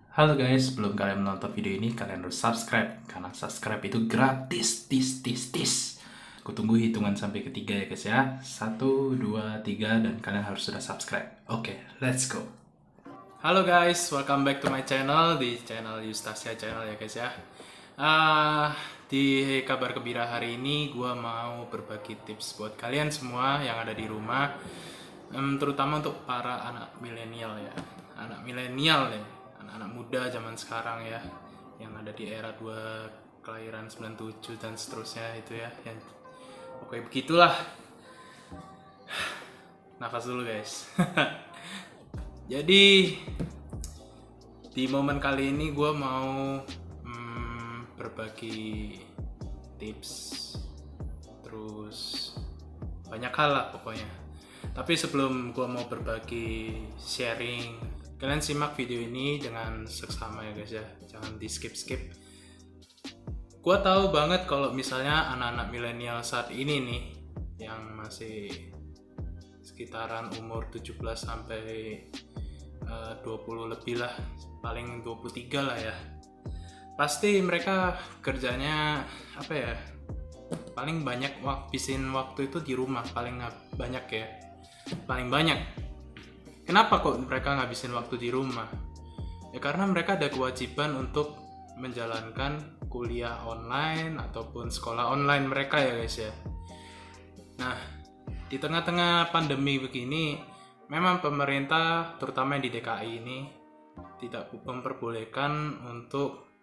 Halo guys, sebelum kalian menonton video ini, kalian harus subscribe. Karena subscribe itu gratis, Aku tunggu hitungan sampai ketiga ya guys ya. 1, 2, 3, dan kalian harus sudah subscribe. Oke, let's go. Halo guys, welcome back to my channel. Di channel Yustasia Channel ya guys ya. Di kabar gembira hari ini, gue mau berbagi tips buat kalian semua yang ada di rumah. Terutama untuk para anak milenial ya. Anak milenial ya. Anak-anak muda zaman sekarang ya, yang ada di era 2 kelahiran 97 dan seterusnya itu ya, yang pokoknya begitulah. Nafas dulu guys. Jadi di momen kali ini gue mau berbagi tips, terus banyak hal lah pokoknya. Tapi sebelum gue mau berbagi sharing, kalian simak video ini dengan seksama ya guys ya, jangan di skip-skip. Gua tahu banget kalau misalnya anak-anak milenial saat ini nih, yang masih sekitaran umur 17 sampai 20 lebih lah, paling 23 lah ya. Pasti mereka kerjanya apa ya, paling banyak habisin waktu itu di rumah, paling banyak ya, paling banyak. Kenapa kok mereka ngabisin waktu di rumah? Ya karena mereka ada kewajiban untuk menjalankan kuliah online ataupun sekolah online mereka ya guys ya. Nah, di tengah-tengah pandemi begini, memang pemerintah terutama di DKI ini tidak memperbolehkan untuk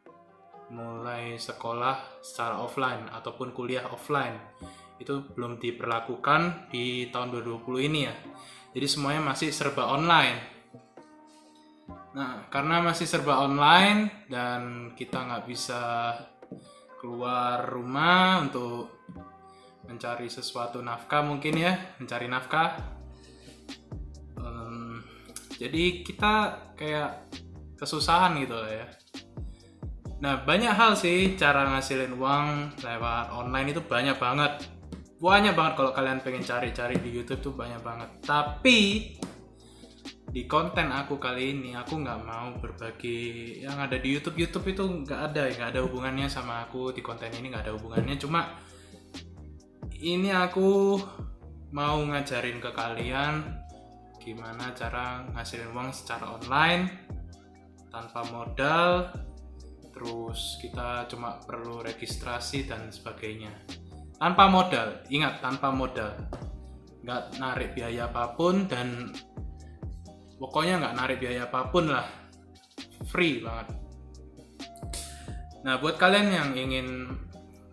mulai sekolah secara offline ataupun kuliah offline. Itu belum diberlakukan di tahun 2020 ini ya. Jadi semuanya masih serba online. Nah, karena masih serba online dan kita nggak bisa keluar rumah untuk mencari sesuatu nafkah mungkin ya, mencari nafkah. Jadi kita kayak kesusahan gitu lah ya. Nah, banyak hal sih cara ngasilin uang lewat online itu banyak banget. Banyak banget kalau kalian pengen cari-cari di YouTube tuh banyak banget. Tapi di konten aku kali ini aku nggak mau berbagi yang ada di YouTube. YouTube itu nggak ada hubungannya sama aku. Di konten ini nggak ada hubungannya. Cuma ini aku mau ngajarin ke kalian gimana cara ngasilin uang secara online tanpa modal. Terus kita cuma perlu registrasi dan sebagainya. Tanpa modal, ingat tanpa modal, nggak narik biaya apapun dan pokoknya nggak narik biaya apapun lah, free banget. Nah buat kalian yang ingin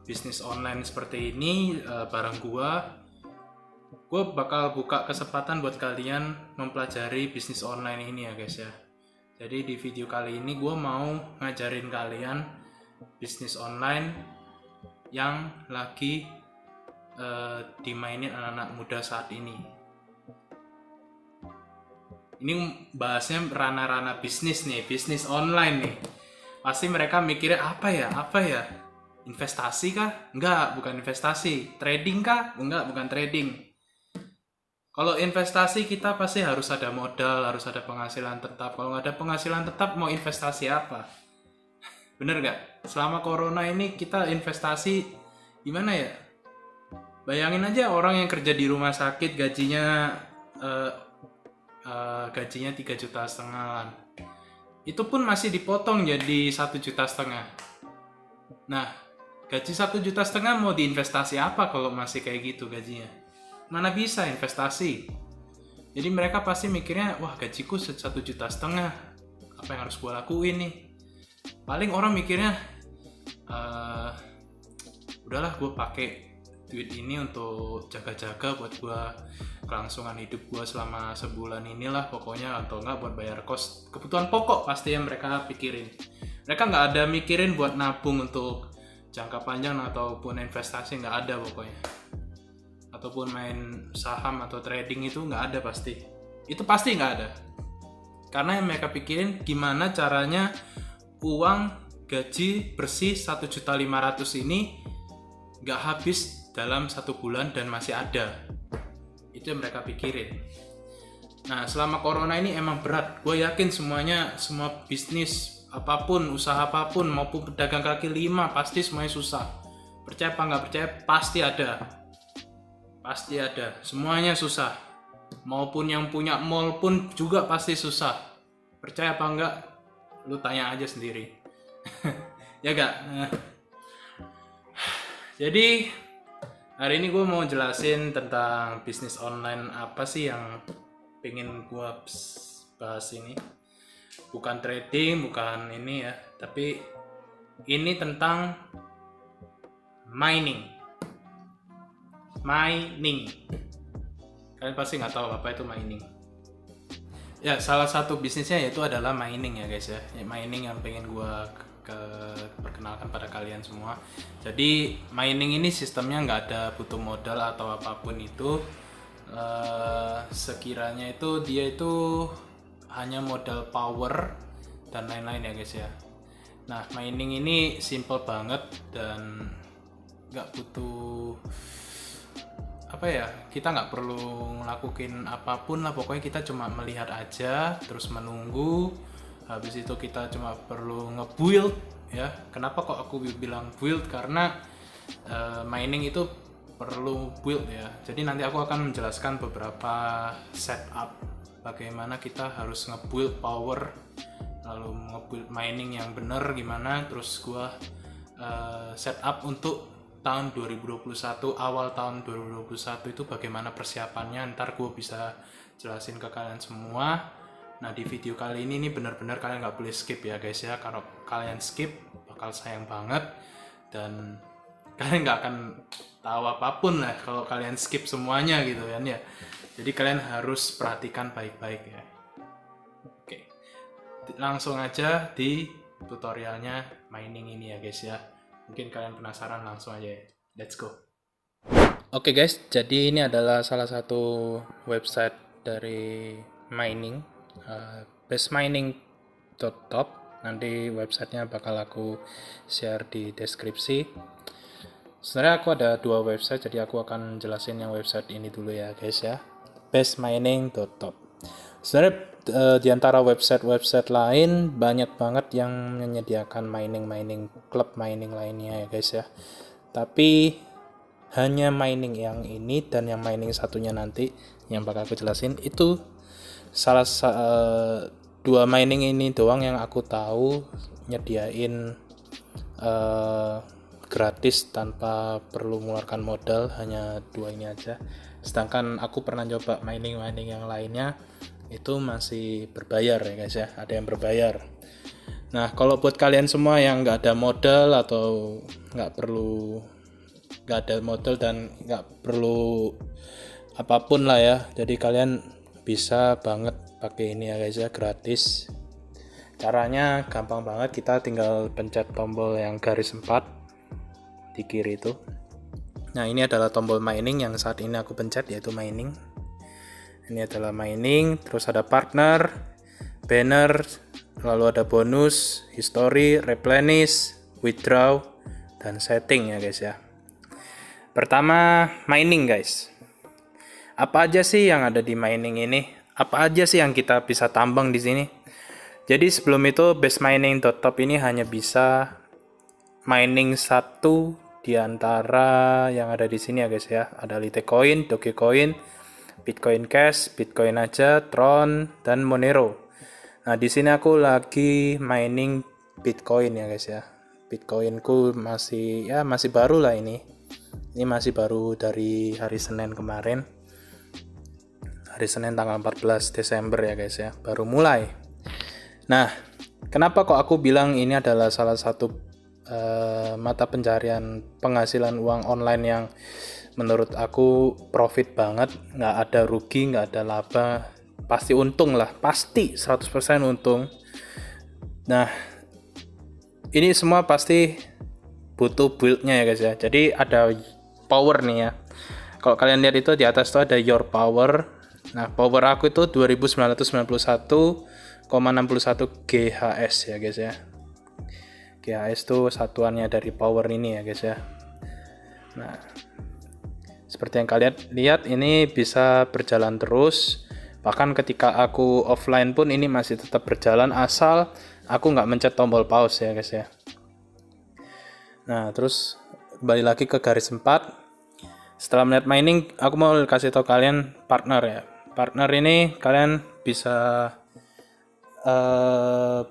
bisnis online seperti ini bareng gue bakal buka kesempatan buat kalian mempelajari bisnis online ini ya guys ya. Jadi di video kali ini gue mau ngajarin kalian bisnis online yang lagi dimainin anak-anak muda saat ini. Ini bahasnya ranah-ranah bisnis nih, bisnis online nih. Pasti mereka mikirnya apa ya? Investasi kah? Enggak, bukan investasi. Trading kah? Enggak, bukan trading. Kalau investasi kita pasti harus ada modal, harus ada penghasilan tetap. Kalau nggak ada penghasilan tetap, mau investasi apa? Bener nggak? Selama corona ini kita investasi gimana ya? Bayangin aja orang yang kerja di rumah sakit gajinya 3,5 juta kan. Itu pun masih dipotong jadi 1,5 juta. Nah, gaji 1,5 juta mau diinvestasi apa kalau masih kayak gitu gajinya? Mana bisa investasi? Jadi mereka pasti mikirnya, wah gajiku 1,5 juta, apa yang harus gue lakuin nih? Paling orang mikirnya, udahlah gue pakai duit ini untuk jaga-jaga buat gue kelangsungan hidup gue selama sebulan inilah pokoknya, atau enggak buat bayar kos, kebutuhan pokok pasti yang mereka pikirin. Mereka nggak ada mikirin buat nabung untuk jangka panjang ataupun investasi, nggak ada pokoknya, ataupun main saham atau trading itu nggak ada, pasti itu pasti nggak ada. Karena yang mereka pikirin gimana caranya uang gaji bersih 1,5 juta ini nggak habis dalam 1 bulan dan masih ada. Itu yang mereka pikirin. Nah, selama corona ini emang berat. Gue yakin semua bisnis apapun, usaha apapun, maupun pedagang kaki lima pasti semuanya susah. Percaya apa nggak percaya, pasti ada. Pasti ada. Semuanya susah. Maupun yang punya mall pun juga pasti susah. Percaya apa enggak? Lu tanya aja sendiri. Ya gak? Jadi hari ini gue mau jelasin tentang bisnis online apa sih yang pengen gue bahas ini. Bukan trading, bukan ini ya, tapi ini tentang mining. Kalian pasti nggak tahu apa itu mining. Ya, salah satu bisnisnya yaitu adalah mining ya guys ya. Mining yang pengen gue perkenalkan pada kalian semua. Jadi mining ini sistemnya nggak ada butuh modal atau apapun itu. Sekiranya itu dia itu hanya modal power dan lain-lain ya guys ya. Nah, mining ini simple banget dan nggak butuh apa ya, kita nggak perlu ngelakuin apapun lah, pokoknya kita cuma melihat aja terus menunggu. Habis itu kita cuma perlu nge-build ya. Kenapa kok aku bilang build? Karena mining itu perlu build ya. Jadi nanti aku akan menjelaskan beberapa setup bagaimana kita harus nge-build power, lalu nge-build mining yang bener gimana, terus gua setup untuk tahun 2021, awal tahun 2021 itu bagaimana persiapannya, ntar gue bisa jelasin ke kalian semua. Nah, di video kali ini benar-benar kalian nggak boleh skip ya guys ya. Kalau kalian skip bakal sayang banget dan kalian nggak akan tahu apapun lah kalau kalian skip semuanya gitu kan ya. Jadi kalian harus perhatikan baik-baik ya. Oke, langsung aja di tutorialnya mining ini ya guys ya. Mungkin kalian penasaran, langsung aja ya. Let's go. Oke guys, jadi ini adalah salah satu website dari mining, bestmining.top. Nanti websitenya bakal aku share di deskripsi. Sebenarnya aku ada dua website, jadi aku akan jelasin yang website ini dulu ya guys ya. bestmining.top. Sebenarnya di antara website-website lain banyak banget yang menyediakan mining klub mining lainnya ya guys ya. Tapi hanya mining yang ini dan yang mining satunya nanti yang bakal aku jelasin itu dua mining ini doang yang aku tahu nyediain gratis tanpa perlu mengeluarkan modal, hanya dua ini aja. Sedangkan aku pernah coba mining yang lainnya itu masih berbayar ya guys ya, ada yang berbayar. Nah, kalau buat kalian semua yang nggak ada modal atau nggak ada modal dan nggak perlu apapun lah ya, jadi kalian bisa banget pakai ini ya guys ya, gratis. Caranya gampang banget, kita tinggal pencet tombol yang garis 4 di kiri itu. Nah, ini adalah tombol mining yang saat ini aku pencet, yaitu mining. Ini adalah mining, terus ada partner, banner, lalu ada bonus, history, replenish, withdraw, dan setting ya guys ya. Pertama, mining guys. Apa aja sih yang ada di mining ini? Apa aja sih yang kita bisa tambang di sini? Jadi sebelum itu, bestmining.top ini hanya bisa mining satu di antara yang ada di sini ya guys ya. Ada Litecoin, Dogecoin, Bitcoin Cash, Bitcoin aja, Tron, dan Monero. Nah, di sini aku lagi mining Bitcoin ya guys ya. Bitcoinku masih baru lah ini. Ini masih baru dari hari Senin kemarin. Hari Senin tanggal 14 Desember ya guys ya, baru mulai. Nah, kenapa kok aku bilang ini adalah salah satu mata pencarian penghasilan uang online yang menurut aku profit banget, nggak ada rugi, nggak ada laba, pasti untung lah, pasti 100% untung. Nah, ini semua pasti butuh build-nya ya guys ya. Jadi ada power nih ya. Kalau kalian lihat itu di atas itu ada your power. Nah, power aku itu 2991,61 GHz ya guys ya. GHz itu satuannya dari power ini ya guys ya. Nah, seperti yang kalian lihat ini bisa berjalan terus Bahkan ketika aku offline pun ini masih tetap berjalan asal aku nggak mencet tombol pause ya guys ya. Nah terus kembali lagi ke garis 4. Setelah melihat mining, aku mau kasih tahu kalian partner ya. Partner ini kalian bisa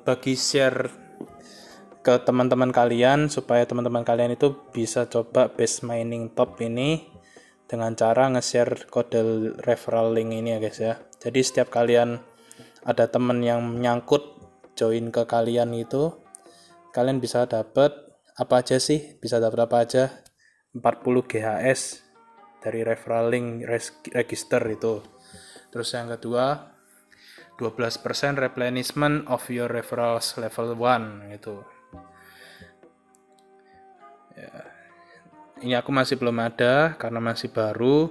bagi share ke teman-teman kalian supaya teman-teman kalian itu bisa coba base mining top ini dengan cara nge-share kode referral link ini ya guys ya. Jadi setiap kalian ada teman yang menyangkut join ke kalian itu, kalian bisa dapat apa aja sih? Bisa dapat apa aja? 40 GHS dari referral link register itu. Terus yang kedua 12% replenishment of your referrals level 1 gitu. Ya. Ini aku masih belum ada karena masih baru.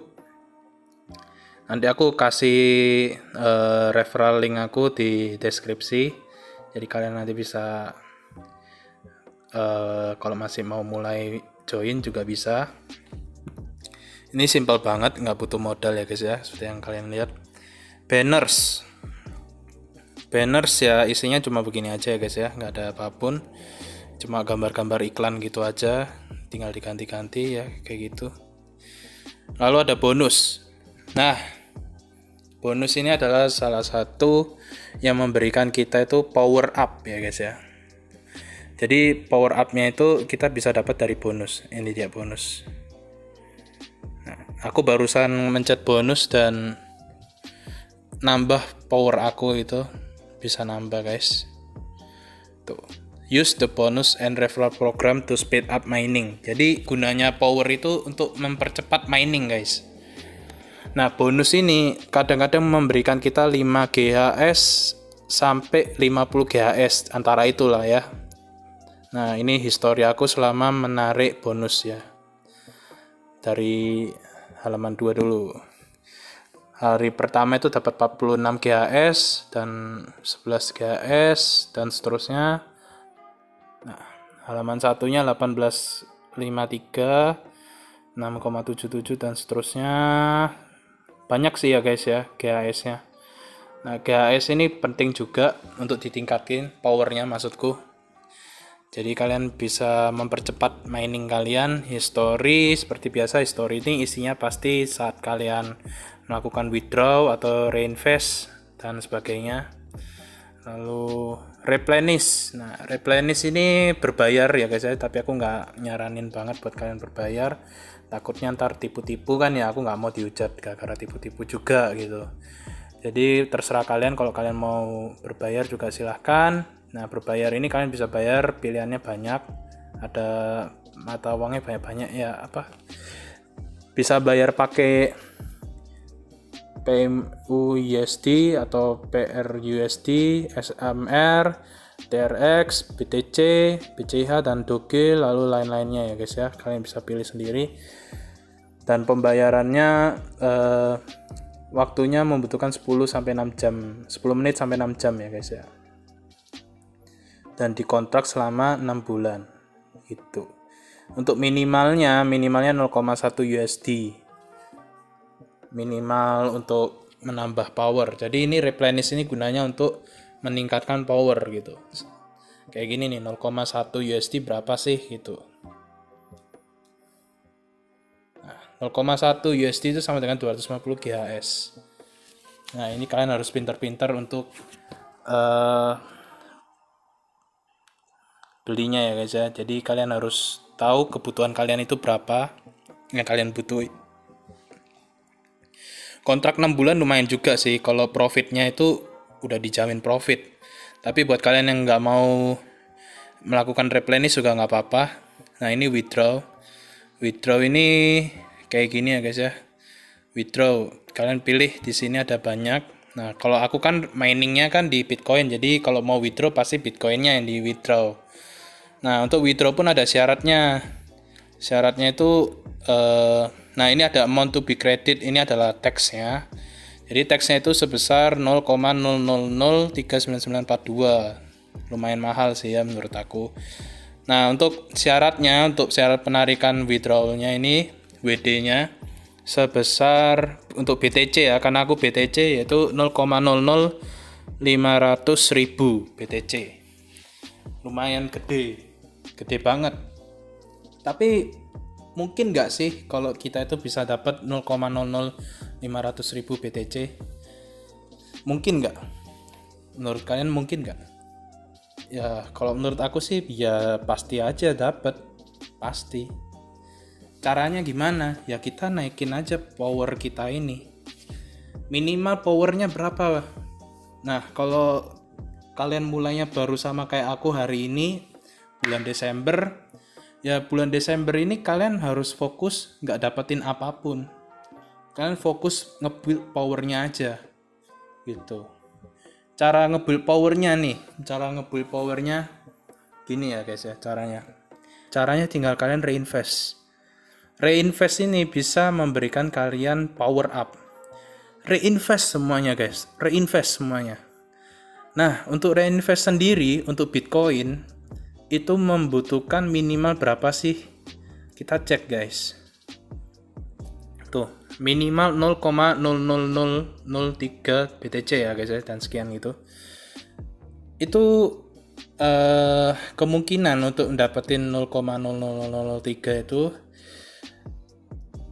Nanti aku kasih referral link aku di deskripsi. Jadi kalian nanti bisa kalau masih mau mulai join juga bisa. Ini simple banget, nggak butuh modal ya guys ya, seperti yang kalian lihat. Banners ya isinya cuma begini aja ya guys ya, nggak ada apapun, cuma gambar-gambar iklan gitu aja, tinggal diganti-ganti ya kayak gitu. Lalu ada bonus. Nah bonus ini adalah salah satu yang memberikan kita itu power up ya guys ya. Jadi power up-nya itu kita bisa dapat dari bonus. Ini dia bonus. Nah, aku barusan mencet bonus dan nambah power aku itu bisa nambah guys. Tuh. Use the bonus and referral program to speed up mining. Jadi gunanya power itu untuk mempercepat mining guys. Nah bonus ini kadang-kadang memberikan kita 5 GHS sampai 50 GHS antara itulah ya. Nah ini histori aku selama menarik bonus ya. Dari halaman 2 dulu. Hari pertama itu dapat 46 GHS dan 11 GHS dan seterusnya. Nah, halaman satunya 1853, 6,77 dan seterusnya. Banyak sih ya guys ya GHS-nya. Nah, GHS ini penting juga untuk ditingkatin powernya maksudku. Jadi kalian bisa mempercepat mining kalian. History seperti biasa, history ini isinya pasti saat kalian melakukan withdraw atau reinvest dan sebagainya. Lalu replenish. Nah replenish ini berbayar ya guys ya, tapi aku nggak nyaranin banget buat kalian berbayar, takutnya ntar tipu-tipu kan ya, aku nggak mau dihujat gara-gara tipu-tipu juga gitu. Jadi terserah kalian, kalau kalian mau berbayar juga silahkan. Nah berbayar ini kalian bisa bayar, pilihannya banyak, ada mata uangnya banyak-banyak ya, apa bisa bayar pakai PMUSD atau PRUSD, SMR, TRX, BTC, BCH dan Doge, lalu lain-lainnya ya guys ya. Kalian bisa pilih sendiri. Dan pembayarannya waktunya membutuhkan 10 sampai 6 jam. 10 menit sampai 6 jam ya guys ya. Dan dikontrak selama 6 bulan. Itu. Untuk minimalnya 0,1 USD. Minimal untuk menambah power. Jadi ini replenish ini gunanya untuk meningkatkan power gitu. Kayak gini nih, 0,1 USD berapa sih gitu. Nah, 0,1 USD itu sama dengan 250 GHS. Nah, ini kalian harus pintar-pintar untuk belinya ya guys ya. Jadi kalian harus tahu kebutuhan kalian itu berapa yang kalian butuh. Kontrak 6 bulan lumayan juga sih, kalau profitnya itu udah dijamin profit. Tapi buat kalian yang nggak mau melakukan replenish juga nggak apa-apa. Nah ini withdraw ini kayak gini ya guys ya. Withdraw, kalian pilih di sini ada banyak. Nah kalau aku kan miningnya kan di Bitcoin, jadi kalau mau withdraw pasti Bitcoinnya yang di withdraw. Nah untuk withdraw pun ada syaratnya. Syaratnya itu nah ini ada amount to be credit, ini adalah tax-nya. Jadi tax-nya itu sebesar 0,0003942. Lumayan mahal sih ya menurut aku. Nah, untuk syaratnya, untuk syarat penarikan withdrawal-nya ini WD-nya sebesar untuk BTC ya, karena aku BTC yaitu 0,00500.000 BTC. Lumayan gede banget. Tapi mungkin nggak sih kalau kita itu bisa dapat 0,00500.000 BTC? Mungkin nggak? Menurut kalian mungkin nggak? Ya kalau menurut aku sih ya pasti aja dapat, pasti. Caranya gimana? Ya kita naikin aja power kita ini. Minimal powernya berapa? Nah kalau kalian mulainya baru sama kayak aku hari ini, bulan Desember, ya bulan Desember ini kalian harus fokus nggak dapetin apapun. Kalian fokus nge-build powernya aja gitu. Cara nge-build powernya gini ya guys ya caranya tinggal kalian reinvest ini bisa memberikan kalian power up. Reinvest semuanya guys, Nah untuk reinvest sendiri untuk Bitcoin itu membutuhkan minimal berapa sih? Kita cek guys. Tuh, minimal 0,00003 BTC ya guys ya, dan sekian gitu. Itu kemungkinan untuk dapetin 0,00003 itu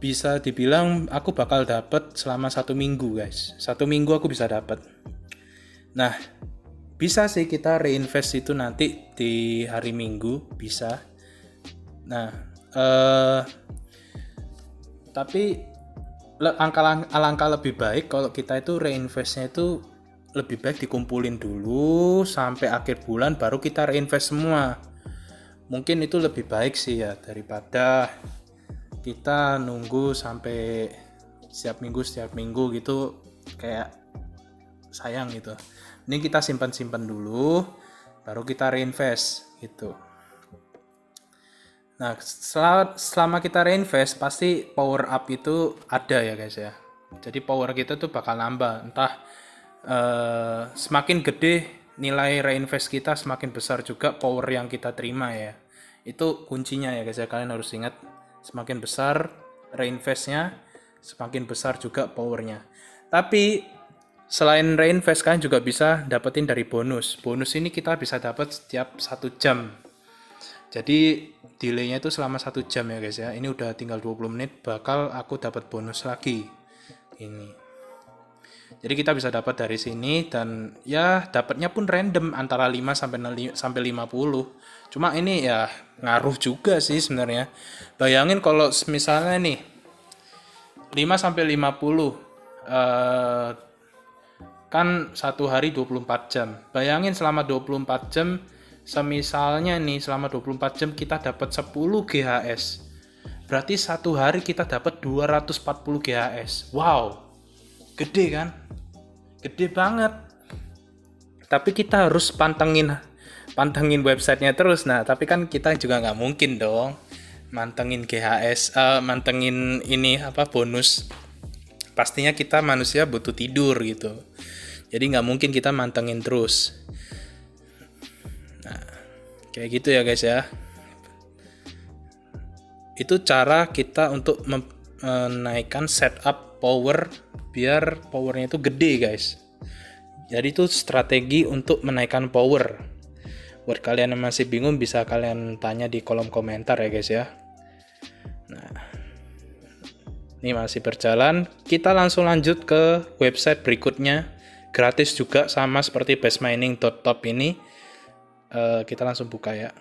bisa dibilang aku bakal dapet selama 1 minggu guys. 1 minggu aku bisa dapet. Nah, bisa sih kita reinvest itu nanti di hari Minggu, bisa. Nah, tapi alangkah lebih baik kalau kita itu reinvestnya itu lebih baik dikumpulin dulu sampai akhir bulan baru kita reinvest semua. Mungkin itu lebih baik sih ya daripada kita nunggu sampai setiap minggu gitu, kayak sayang gitu. Ini kita simpan dulu baru kita reinvest gitu. Nah, selama kita reinvest pasti power up itu ada ya guys ya. Jadi power kita tuh bakal nambah. Entah semakin gede nilai reinvest kita, semakin besar juga power yang kita terima ya. Itu kuncinya ya guys ya. Kalian harus ingat, semakin besar reinvestnya, semakin besar juga powernya. Tapi selain reinvest kalian juga bisa dapetin dari bonus. Bonus ini kita bisa dapat setiap 1 jam. Jadi delaynya itu selama 1 jam ya guys ya. Ini udah tinggal 20 menit bakal aku dapat bonus lagi. Ini. Jadi kita bisa dapat dari sini dan ya dapatnya pun random antara 5 sampai 50. Cuma ini ya ngaruh juga sih sebenarnya. Bayangin kalau misalnya nih 5 sampai 50 kan 1 hari 24 jam. Bayangin selama 24 jam, semisalnya nih selama 24 jam kita dapat 10 GHS. Berarti 1 hari kita dapat 240 GHS. Wow. Gede kan? Gede banget. Tapi kita harus pantengin websitenya terus. Nah, tapi kan kita juga nggak mungkin dong mantengin GHS, mantengin ini bonus. Pastinya kita manusia butuh tidur gitu. Jadi nggak mungkin kita mantengin terus. Nah, kayak gitu ya guys ya. Itu cara kita untuk menaikkan setup power biar powernya itu gede guys. Jadi itu strategi untuk menaikkan power. Buat kalian yang masih bingung bisa kalian tanya di kolom komentar ya guys ya. Nah, ini masih berjalan. Kita langsung lanjut ke website berikutnya. Gratis juga sama seperti bestmining.top ini. Kita langsung buka ya.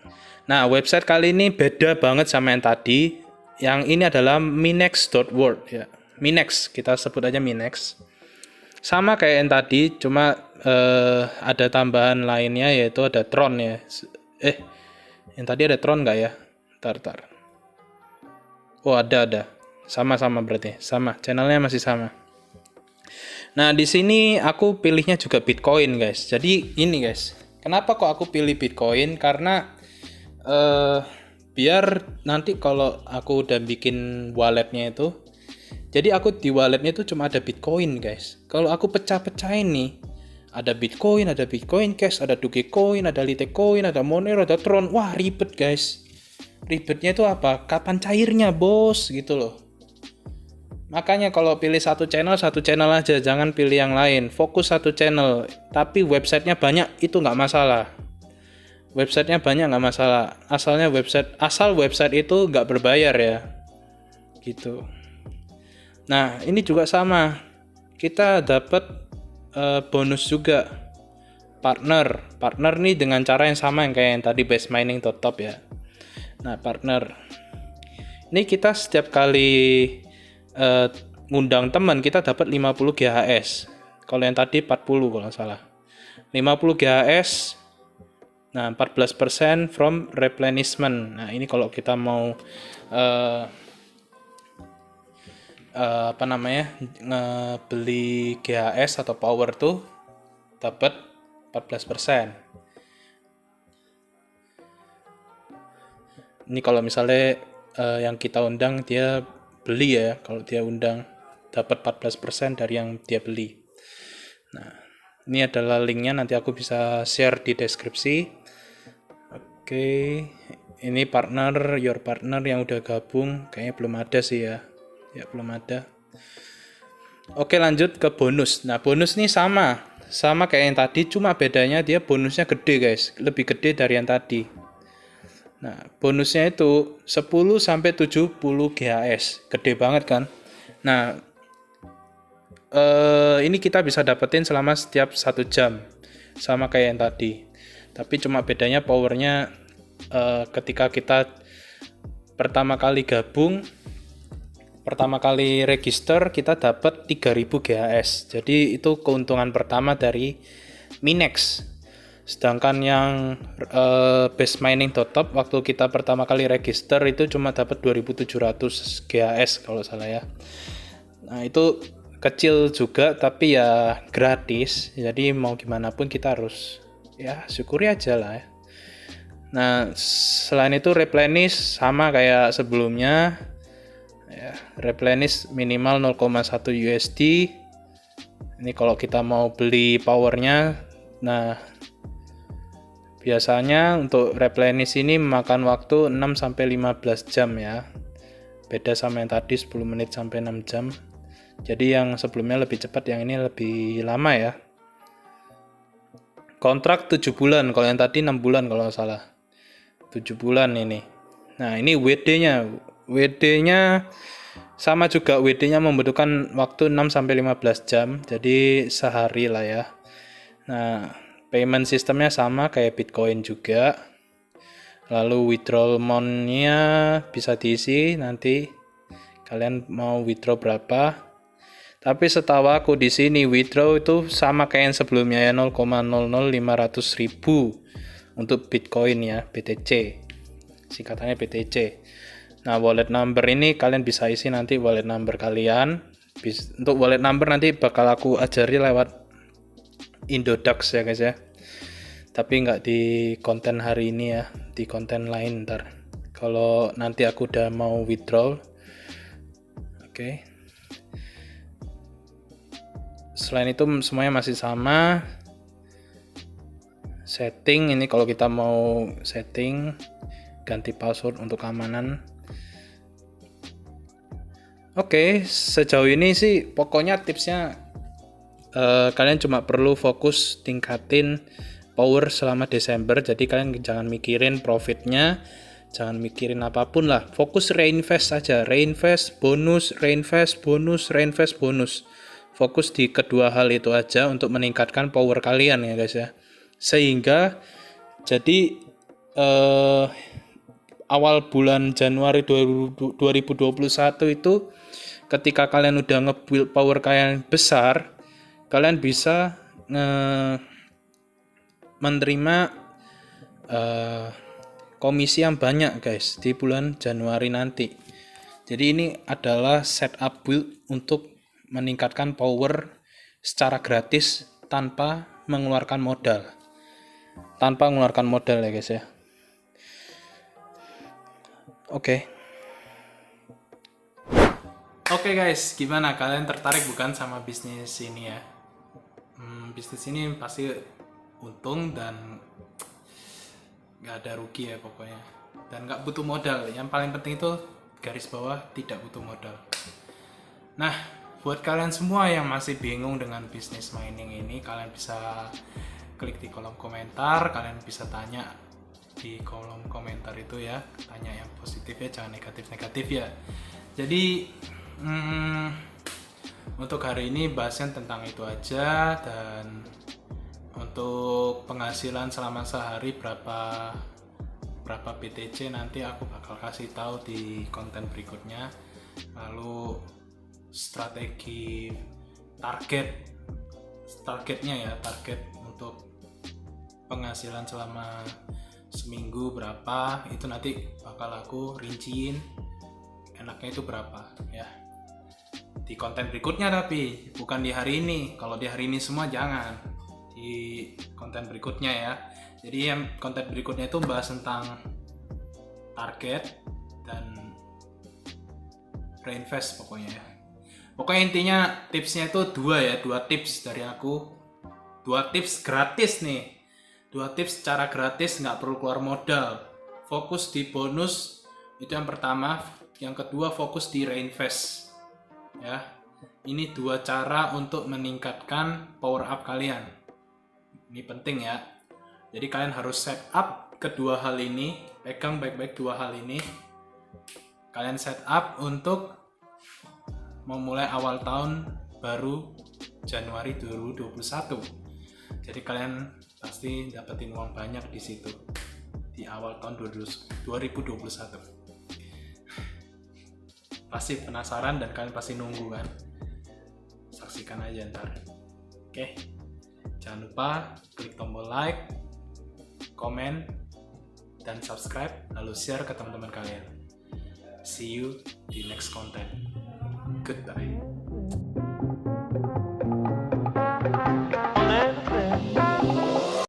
Nah, website kali ini beda banget sama yang tadi. Yang ini adalah minex.world ya. Minex, kita sebut aja Minex. Sama kayak yang tadi, cuma ada tambahan lainnya yaitu ada Tron ya. Yang tadi ada Tron nggak ya? Tar. Oh ada. Sama berarti. Sama, channelnya masih sama. Nah di sini aku pilihnya juga Bitcoin guys. Jadi ini guys, kenapa kok aku pilih Bitcoin? Karena biar nanti kalau aku udah bikin walletnya itu, jadi aku di walletnya itu cuma ada Bitcoin guys. Kalau aku pecah-pecahin nih, ada Bitcoin Cash, ada Dogecoin, ada Litecoin, ada Monero, ada Tron. Wah ribet guys. Ribetnya itu apa? Kapan cairnya bos gitu loh. Makanya kalau pilih satu channel aja, jangan pilih yang lain. Fokus satu channel, tapi websitenya banyak itu nggak masalah. Websitenya banyak nggak masalah. Asal website itu nggak berbayar ya, gitu. Nah ini juga sama. Kita dapat bonus juga partner nih dengan cara yang sama yang kayak yang tadi bestmining.top ya. Nah partner ini kita setiap kali ngundang teman kita dapat 50 GHS. Kalau yang tadi 40 kalau nggak salah. 50 GHS. Nah, 14% from replenishment. Nah, ini kalau kita mau beli GHS atau power tuh dapat 14%. Ini kalau misalnya yang kita undang dia beli ya, kalau dia undang dapat 14% dari yang dia beli. Nah, ini adalah linknya, nanti aku bisa share di deskripsi. Oke, ini your partner yang udah gabung, kayaknya belum ada sih ya. Ya, belum ada. Oke, lanjut ke bonus. Nah, bonus ini sama kayak yang tadi, cuma bedanya dia bonusnya gede guys, lebih gede dari yang tadi. Nah, bonusnya itu 10 sampai 70 GHS. Gede banget kan? Nah, ini kita bisa dapetin selama setiap 1 jam. Sama kayak yang tadi. Tapi cuma bedanya powernya ketika kita pertama kali register, kita dapat 3000 GHS. Jadi itu keuntungan pertama dari Minex. Sedangkan yang bestmining.top waktu kita pertama kali register itu cuma dapat 2700 GHS kalau salah ya. Nah, itu kecil juga tapi ya gratis. Jadi mau gimana pun kita harus ya syukuri aja lah ya. Nah, selain itu replenish sama kayak sebelumnya. Ya, replenish minimal 0,1 USD. Ini kalau kita mau beli powernya. Nah, biasanya untuk replenish ini memakan waktu 6 sampai 15 jam ya. Beda sama yang tadi 10 menit sampai 6 jam. Jadi yang sebelumnya lebih cepat, yang ini lebih lama ya. Kontrak 7 bulan, kalau yang tadi 6 bulan kalau nggak salah. 7 bulan ini. Nah, ini WD-nya. WD-nya sama juga, WD-nya membutuhkan waktu 6 sampai 15 jam. Jadi sehari lah ya. Nah, payment sistemnya sama kayak Bitcoin juga. Lalu withdrawal amount-nya bisa diisi nanti kalian mau withdraw berapa. Tapi setahu aku di sini withdraw itu sama kayak yang sebelumnya ya, 0,00500.000 untuk Bitcoin ya, BTC. Singkatannya BTC. Nah, wallet number ini kalian bisa isi nanti wallet number kalian. Untuk wallet number nanti bakal aku ajari lewat Indodax ya guys ya, tapi nggak di konten hari ini ya, di konten lain ntar kalau nanti aku udah mau withdraw. Oke. Selain itu semuanya masih sama. Setting ini kalau kita mau setting ganti password untuk keamanan. Oke, sejauh ini sih pokoknya tipsnya kalian cuma perlu fokus tingkatin power selama Desember. Jadi kalian jangan mikirin profitnya, jangan mikirin apapun lah, fokus reinvest saja, reinvest bonus. Fokus di kedua hal itu aja untuk meningkatkan power kalian ya guys ya. Sehingga jadi awal bulan Januari 2021 itu ketika kalian udah nge-build power kalian besar, kalian bisa menerima komisi yang banyak guys di bulan Januari nanti. Jadi ini adalah setup build untuk meningkatkan power secara gratis tanpa mengeluarkan modal. Ya guys ya. Oke guys, gimana kalian tertarik bukan sama bisnis ini ya? Bisnis ini pasti untung dan nggak ada rugi ya pokoknya, dan nggak butuh modal. Yang paling penting itu garis bawah, tidak butuh modal. Nah, buat kalian semua yang masih bingung dengan bisnis mining ini, kalian bisa klik di kolom komentar, kalian bisa tanya di kolom komentar itu ya, tanya yang positif ya, jangan negatif-negatif ya. Jadi untuk hari ini bahasnya tentang itu aja, dan untuk penghasilan selama sehari berapa BTC nanti aku bakal kasih tahu di konten berikutnya. Lalu strategi targetnya untuk penghasilan selama seminggu berapa, itu nanti bakal aku rinciin enaknya itu berapa ya di konten berikutnya, tapi bukan di hari ini. Kalau di hari ini semua jangan, di konten berikutnya ya. Jadi yang konten berikutnya itu bahas tentang target dan reinvest pokoknya ya. Pokoknya intinya tipsnya itu dua tips dari aku, 2 tips gratis nih, 2 tips secara gratis, nggak perlu keluar modal. Fokus di bonus itu yang pertama, yang kedua fokus di reinvest ya. Ini 2 cara untuk meningkatkan power up kalian, ini penting ya. Jadi kalian harus set up kedua hal ini, pegang baik-baik 2 hal ini, kalian set up untuk memulai awal tahun baru Januari 2021. Jadi kalian pasti dapetin uang banyak di situ di awal tahun 2021. Pasti penasaran dan kalian pasti nunggu kan? Saksikan aja ntar. Oke. Jangan lupa klik tombol like, komen, dan subscribe, lalu share ke teman-teman kalian. See you di next content. Goodbye.